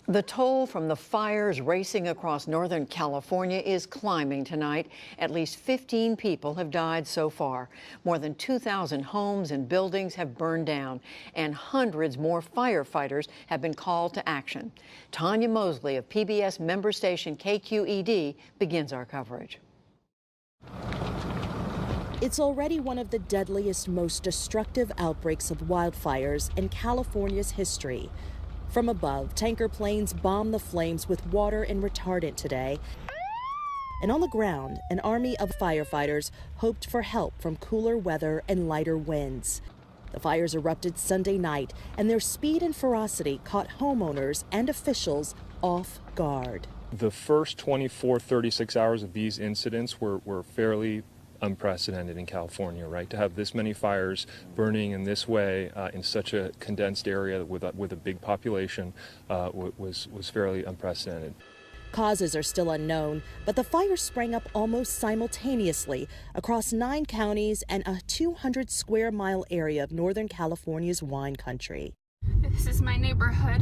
The toll from the fires racing across Northern California is climbing tonight. At least 15 people have died so far. More than 2,000 homes and buildings have burned down, and hundreds more firefighters have been called to action. Tonya Mosely of PBS member station KQED begins our coverage. It's already one of the deadliest, most destructive outbreaks of wildfires in California's history. From above, tanker planes bombed the flames with water and retardant today. And on the ground, an army of firefighters hoped for help from cooler weather and lighter winds. The fires erupted Sunday night, and their speed and ferocity caught homeowners and officials off guard. The first 36 hours of these incidents were fairly unprecedented in California, right? To have this many fires burning in this way in such a condensed area with a big population was fairly unprecedented. Causes are still unknown, but the fires sprang up almost simultaneously across 9 counties and a 200 square mile area of Northern California's wine country. This is my neighborhood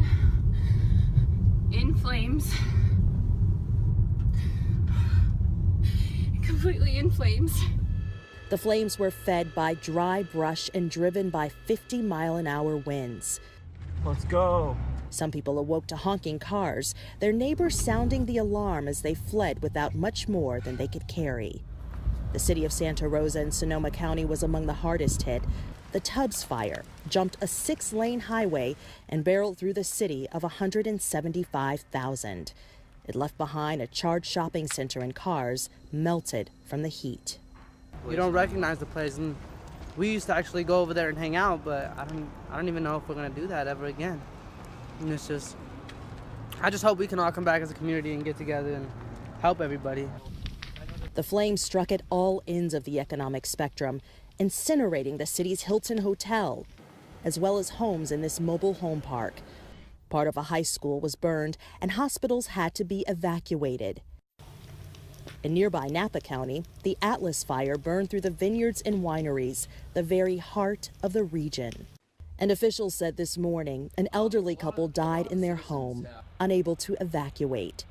in flames. Completely in flames. The flames were fed by dry brush and driven by 50-mile-an-hour winds. Let's go. Some people awoke to honking cars, their neighbors sounding the alarm as they fled without much more than they could carry. The city of Santa Rosa in Sonoma County was among the hardest hit. The Tubbs fire jumped a 6-lane highway and barreled through the city of 175,000. It left behind a charred shopping center and cars melted from the heat. We don't recognize the place, and we used to actually go over there and hang out, but I don't even know if we're gonna do that ever again. And it's just, I just hope we can all come back as a community and get together and help everybody. The flames struck at all ends of the economic spectrum, incinerating the city's Hilton Hotel, as well as homes in this mobile home park. Part of a high school was burned, and hospitals had to be evacuated. In nearby Napa County, the Atlas fire burned through the vineyards and wineries, the very heart of the region. And officials said this morning an elderly couple died in their home, unable to evacuate.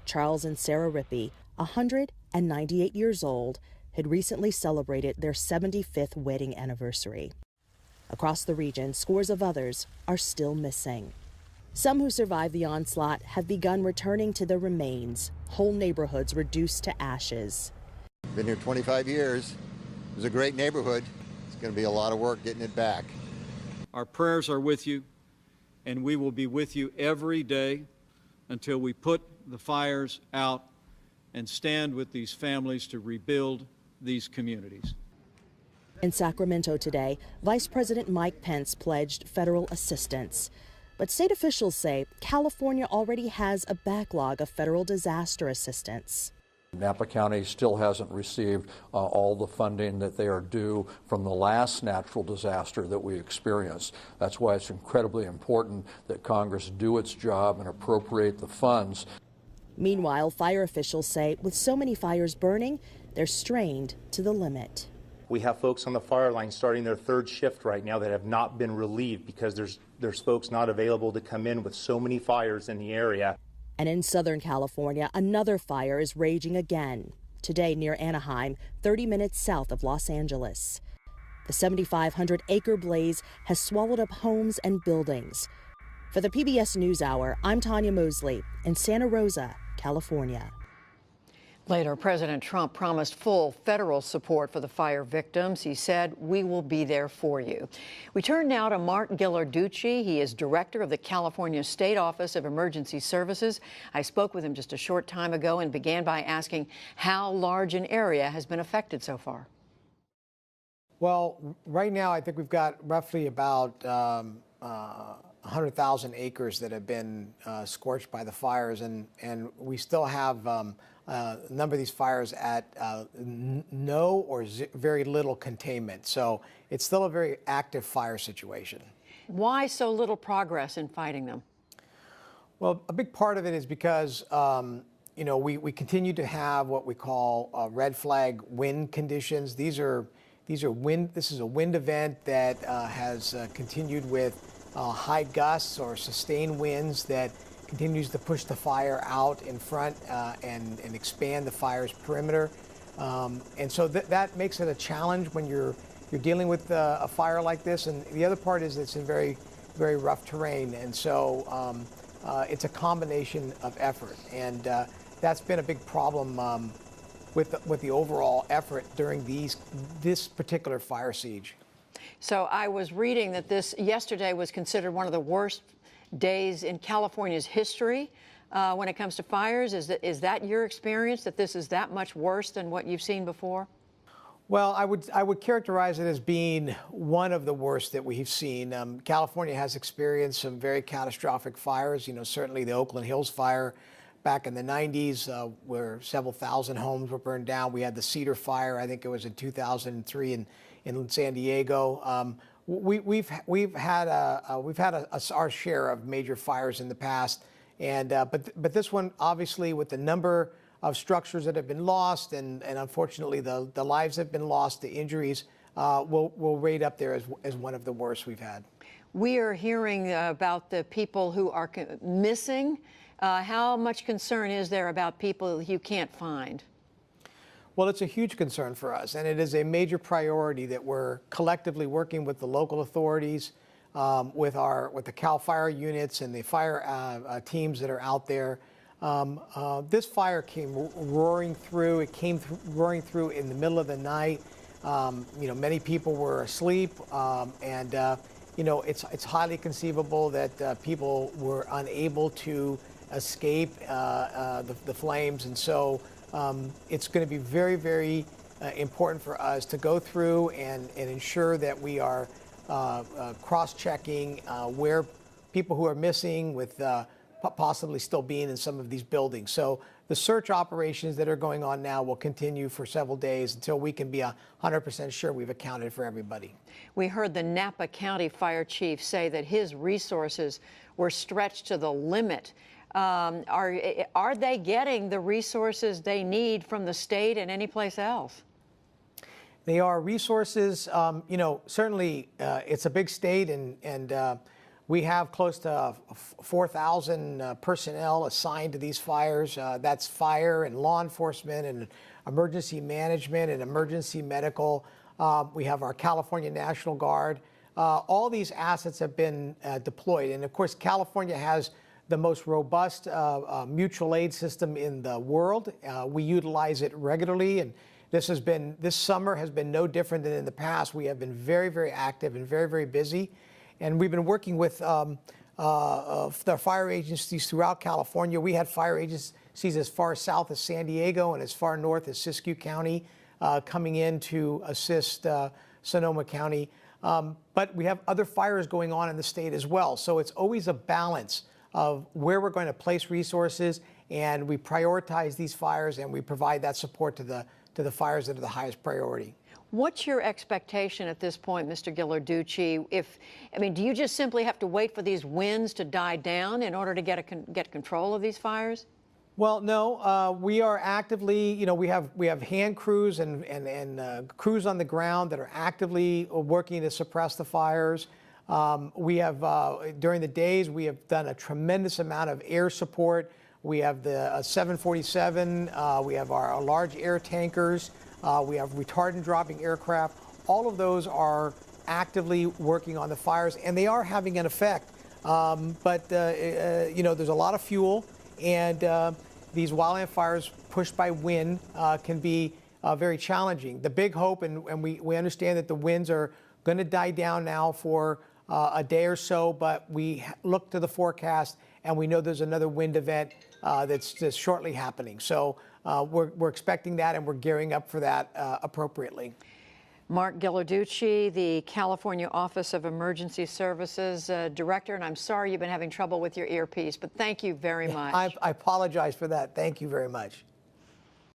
Charles and Sarah Rippey, 198 years old, had recently celebrated their 75th wedding anniversary. Across the region, scores of others are still missing. Some who survived the onslaught have begun returning to their remains, whole neighborhoods reduced to ashes. Been here 25 years. It was a great neighborhood. It's going to be a lot of work getting it back. Our prayers are with you, and we will be with you every day until we put the fires out and stand with these families to rebuild these communities. In Sacramento today, Vice President Mike Pence pledged federal assistance. But state officials say California already has a backlog of federal disaster assistance. Napa County still hasn't received all the funding that they are due from the last natural disaster that we experienced. That's why it's incredibly important that Congress do its job and appropriate the funds. Meanwhile, fire officials say with so many fires burning, they're strained to the limit. We have folks on the fire line starting their 3rd shift right now that have not been relieved because there's folks not available to come in with so many fires in the area. And in Southern California, another fire is raging again. Today near Anaheim, 30 minutes south of Los Angeles. The 7,500-acre blaze has swallowed up homes and buildings. For the PBS NewsHour, I'm Tonya Mosely in Santa Rosa, California. Later, President Trump promised full federal support for the fire victims. He said, "We will be there for you." We turn now to Mark Ghilarducci. He is director of the California State Office of Emergency Services. I spoke with him just a short time ago and began by asking how large an area has been affected so far. Well, right now, I think we've got roughly about 100,000 acres that have been scorched by the fires, and we still have a number of these fires at no or very little containment. So it's still a very active fire situation. Why so little progress in fighting them? Well, a big part of it is because we continue to have what we call red flag wind conditions. These are wind. This is a wind event that has continued with high gusts or sustained winds that continues to push the fire out in front and expand the fire's perimeter. And so that makes it a challenge when you're dealing with a fire like this. And the other part is it's in very, very rough terrain. And so it's a combination of effort. And that's been a big problem with the overall effort during this particular fire siege. So I was reading that this yesterday was considered one of the worst days in California's history when it comes to fires. Is that your experience, that this is that much worse than what you've seen before? Well, I would characterize it as being one of the worst that we've seen. California has experienced some very catastrophic fires. You know, certainly the Oakland Hills fire back in the 90s, where several thousand homes were burned down. We had the Cedar fire, I think it was in 2003 in San Diego. We've had our share of major fires in the past, and but this one, obviously, with the number of structures that have been lost, and unfortunately the lives have been lost, the injuries will rate up there as one of the worst we've had. We are hearing about the people who are missing. How much concern is there about people you can't find? Well, it's a huge concern for us, and it is a major priority that we're collectively working with the local authorities, with the CAL FIRE units and the fire teams that are out there. This fire came roaring through. It came roaring through in the middle of the night. You know, many people were asleep, and you know, it's highly conceivable that people were unable to escape the flames, and so it's going to be very, very important for us to go through and ensure that we are cross-checking where people who are missing with possibly still being in some of these buildings. So the search operations that are going on now will continue for several days until we can be 100% sure we've accounted for everybody. We heard the Napa County Fire Chief say that his resources were stretched to the limit. Are they getting the resources they need from the state and any place else? They are resources. You know, certainly it's a big state, and we have close to 4,000 personnel assigned to these fires. That's fire and law enforcement and emergency management and emergency medical. We have our California National Guard. All these assets have been deployed, and of course, California has the most robust mutual aid system in the world. We utilize it regularly, and this summer has been no different than in the past. We have been very, very active and very, very busy, and we've been working with the fire agencies throughout California. We had fire agencies as far south as San Diego and as far north as Siskiyou County coming in to assist Sonoma County. But we have other fires going on in the state as well, so it's always a balance of where we're going to place resources, and we prioritize these fires and we provide that support to the fires that are the highest priority. What's your expectation at this point, Mr. Ghilarducci? Do you just simply have to wait for these winds to die down in order to get control of these fires? Well, no, we are actively, you know, we have hand crews and crews on the ground that are actively working to suppress the fires. We have, during the days, we have done a tremendous amount of air support. We have the 747, we have our large air tankers, we have retardant dropping aircraft. All of those are actively working on the fires, and they are having an effect. But you know, there's a lot of fuel, and these wildland fires pushed by wind can be very challenging. The big hope, and we understand that the winds are going to die down now for a day or so, but we look to the forecast and we know there's another wind event that's shortly happening. So we're expecting that, and we're gearing up for that appropriately. Mark Ghilarducci, the California Office of Emergency Services Director, and I'm sorry you've been having trouble with your earpiece, but thank you very much. I apologize for that. Thank you very much.